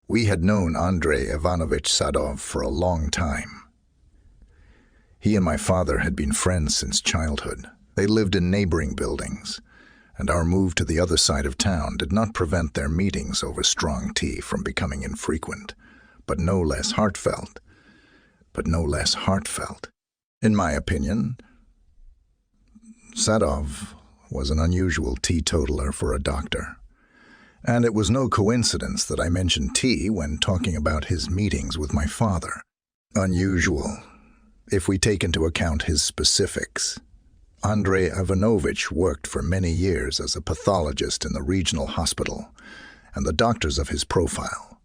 We had known Andrei Ivanovich Sadov for a long time. He and my father had been friends since childhood. They lived in neighboring buildings, and our move to the other side of town did not prevent their meetings over strong tea from becoming infrequent, but no less heartfelt. In my opinion, Sadov was an unusual teetotaler for a doctor, and it was no coincidence that I mentioned tea when talking about his meetings with my father. Unusual, if we take into account his specifics. Andrei Ivanovich worked for many years as a pathologist in the regional hospital, and the doctors of his profile,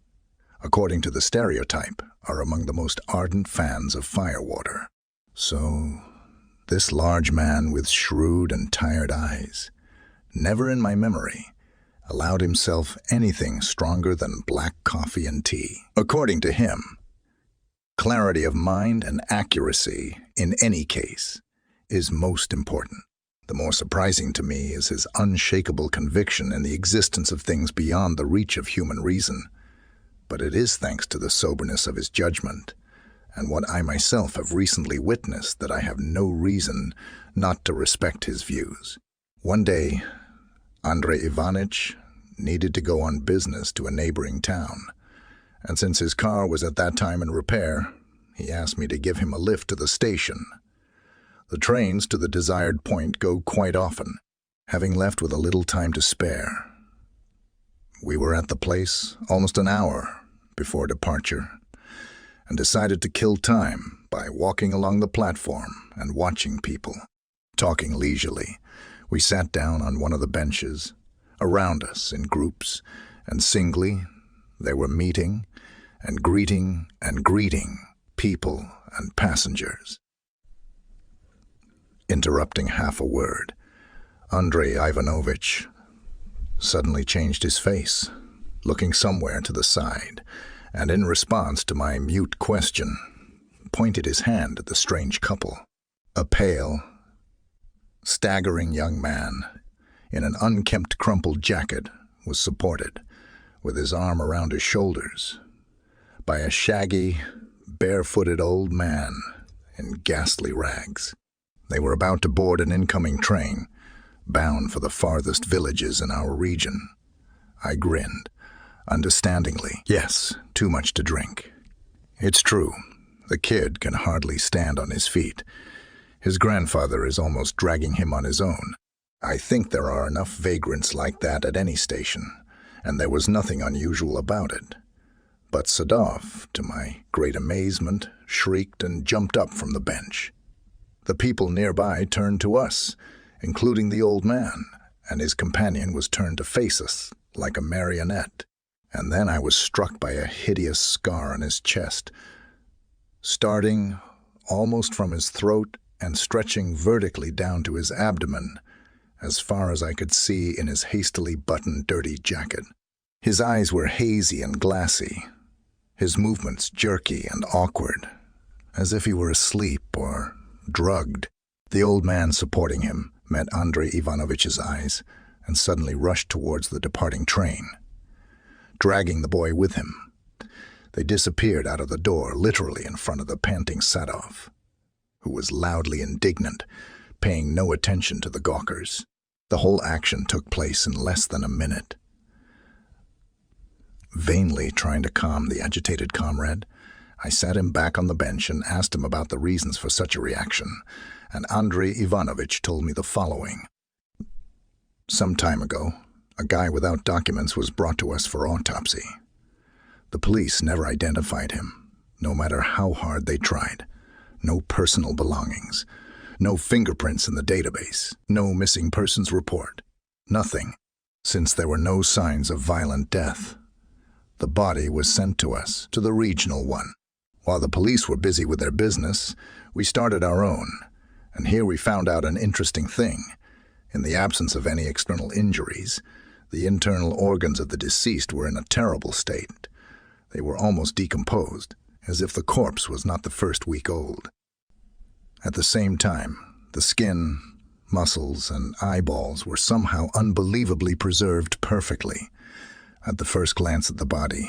according to the stereotype, are among the most ardent fans of firewater. So, this large man with shrewd and tired eyes, never in my memory, allowed himself anything stronger than black coffee and tea. According to him, clarity of mind and accuracy, in any case, is most important. The more surprising to me is his unshakable conviction in the existence of things beyond the reach of human reason. But it is thanks to the soberness of his judgment, and what I myself have recently witnessed, that I have no reason not to respect his views. One day, Andrei Ivanovich needed to go on business to a neighboring town, and since his car was at that time in repair, he asked me to give him a lift to the station. The trains to the desired point go quite often. Having left with a little time to spare, we were at the place almost an hour before departure, and decided to kill time by walking along the platform and watching people. Talking leisurely, we sat down on one of the benches. Around us, in groups and singly, they were meeting and greeting people and passengers. Interrupting half a word, Andrei Ivanovich suddenly changed his face, looking somewhere to the side, and in response to my mute question, pointed his hand at the strange couple. A pale, staggering young man in an unkempt, crumpled jacket was supported, with his arm around his shoulders, by a shaggy, barefooted old man in ghastly rags. They were about to board an incoming train, bound for the farthest villages in our region. I grinned, understandingly. Yes, too much to drink. It's true, the kid can hardly stand on his feet. His grandfather is almost dragging him on his own. I think there are enough vagrants like that at any station, and there was nothing unusual about it. But Sadov, to my great amazement, shrieked and jumped up from the bench. The people nearby turned to us, including the old man, and his companion was turned to face us like a marionette. And then I was struck by a hideous scar on his chest, starting almost from his throat and stretching vertically down to his abdomen, as far as I could see in his hastily buttoned dirty jacket. His eyes were hazy and glassy, his movements jerky and awkward, as if he were asleep or drugged. The old man supporting him met Andrei Ivanovich's eyes and suddenly rushed towards the departing train, dragging the boy with him. They disappeared out of the door, literally in front of the panting Sadov, who was loudly indignant, paying no attention to the gawkers. The whole action took place in less than a minute. Vainly trying to calm the agitated comrade, I sat him back on the bench and asked him about the reasons for such a reaction, and Andrei Ivanovich told me the following. Some time ago, a guy without documents was brought to us for autopsy. The police never identified him, no matter how hard they tried. No personal belongings, no fingerprints in the database, no missing persons report, nothing, since there were no signs of violent death. The body was sent to us, to the regional one. While the police were busy with their business, we started our own, and here we found out an interesting thing. In the absence of any external injuries, the internal organs of the deceased were in a terrible state. They were almost decomposed, as if the corpse was not the first week old. At the same time, the skin, muscles, and eyeballs were somehow unbelievably preserved perfectly. At the first glance at the body,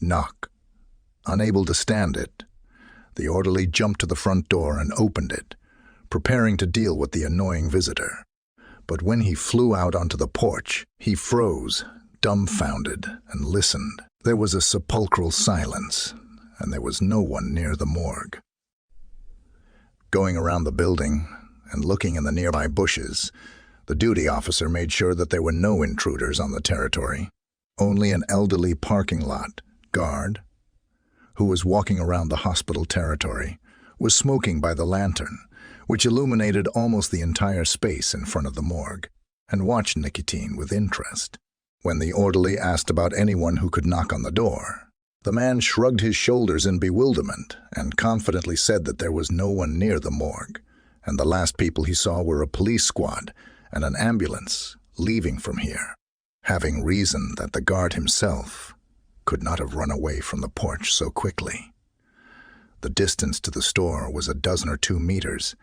Knock. Unable to stand it, the orderly jumped to the front door and opened it, preparing to deal with the annoying visitor. But when he flew out onto the porch, he froze, dumbfounded, and listened. There was a sepulchral silence, and there was no one near the morgue. Going around the building and looking in the nearby bushes, the duty officer made sure that there were no intruders on the territory. Only an elderly parking lot guard, who was walking around the hospital territory, was smoking by the lantern, which illuminated almost the entire space in front of the morgue, and watched Nikitin with interest. When the orderly asked about anyone who could knock on the door, the man shrugged his shoulders in bewilderment and confidently said that there was no one near the morgue, and the last people he saw were a police squad and an ambulance leaving from here, having reasoned that the guard himself could not have run away from the porch so quickly. The distance to the store was 12 or 2 meters,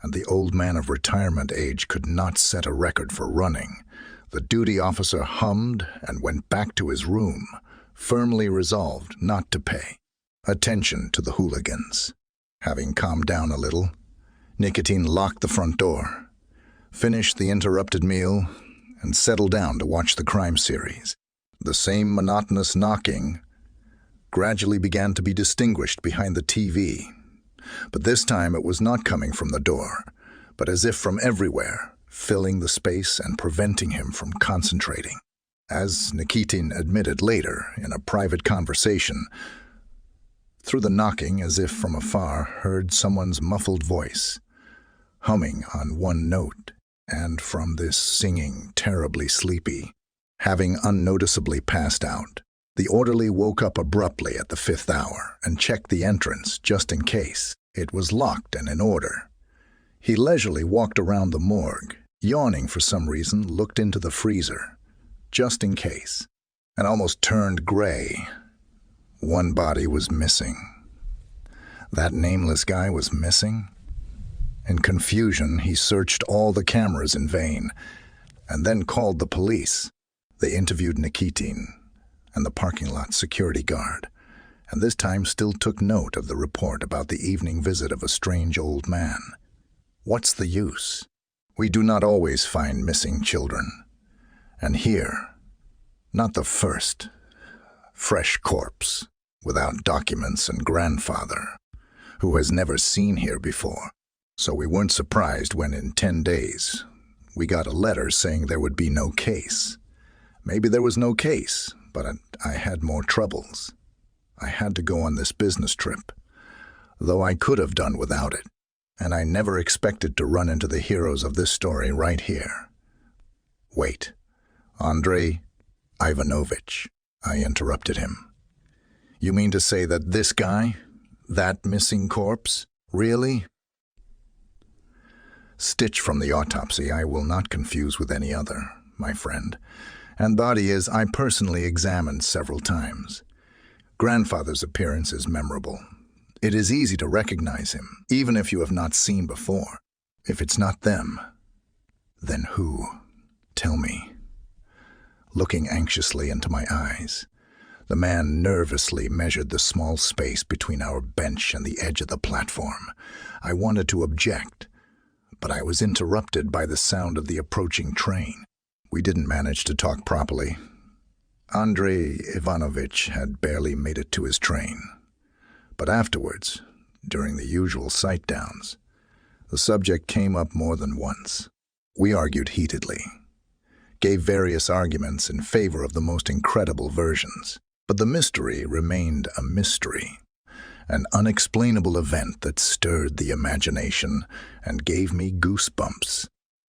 and the old man of retirement age could not set a record for running. The duty officer hummed and went back to his room, firmly resolved not to pay attention to the hooligans. Having calmed down a little, Nikitin locked the front door, finished the interrupted meal, and settled down to watch the crime series. The same monotonous knocking gradually began to be distinguished behind the TV, but this time it was not coming from the door, but as if from everywhere, filling the space and preventing him from concentrating. As Nikitin admitted later in a private conversation, through the knocking, as if from afar, heard someone's muffled voice, humming on one note, and from this singing terribly sleepy. Having unnoticeably passed out, the orderly woke up abruptly at the 5th hour and checked the entrance just in case. It was locked and in order. He leisurely walked around the morgue, yawning for some reason, looked into the freezer, just in case, and almost turned gray. One body was missing. That nameless guy was missing? In confusion, he searched all the cameras in vain, and then called the police. They interviewed Nikitin and the parking lot security guard, and this time still took note of the report about the evening visit of a strange old man. What's the use? We do not always find missing children. And here, not the first, fresh corpse, without documents and grandfather, who has never seen here before. So we weren't surprised when in 10 days we got a letter saying there would be no case. Maybe there was no case, but I had more troubles. I had to go on this business trip, though I could have done without it, and I never expected to run into the heroes of this story right here. Wait, Andrei Ivanovich, I interrupted him. You mean to say that this guy, that missing corpse, really? Stitch from the autopsy I will not confuse with any other, my friend, and body is I personally examined several times. Grandfather's appearance is memorable. It is easy to recognize him, even if you have not seen before. If it's not them, then who? Tell me. Looking anxiously into my eyes, the man nervously measured the small space between our bench and the edge of the platform. I wanted to object, but I was interrupted by the sound of the approaching train. We didn't manage to talk properly. Andrei Ivanovich had barely made it to his train. But afterwards, during the usual sight-downs, the subject came up more than once. We argued heatedly, gave various arguments in favor of the most incredible versions, but the mystery remained a mystery, an unexplainable event that stirred the imagination and gave me goosebumps.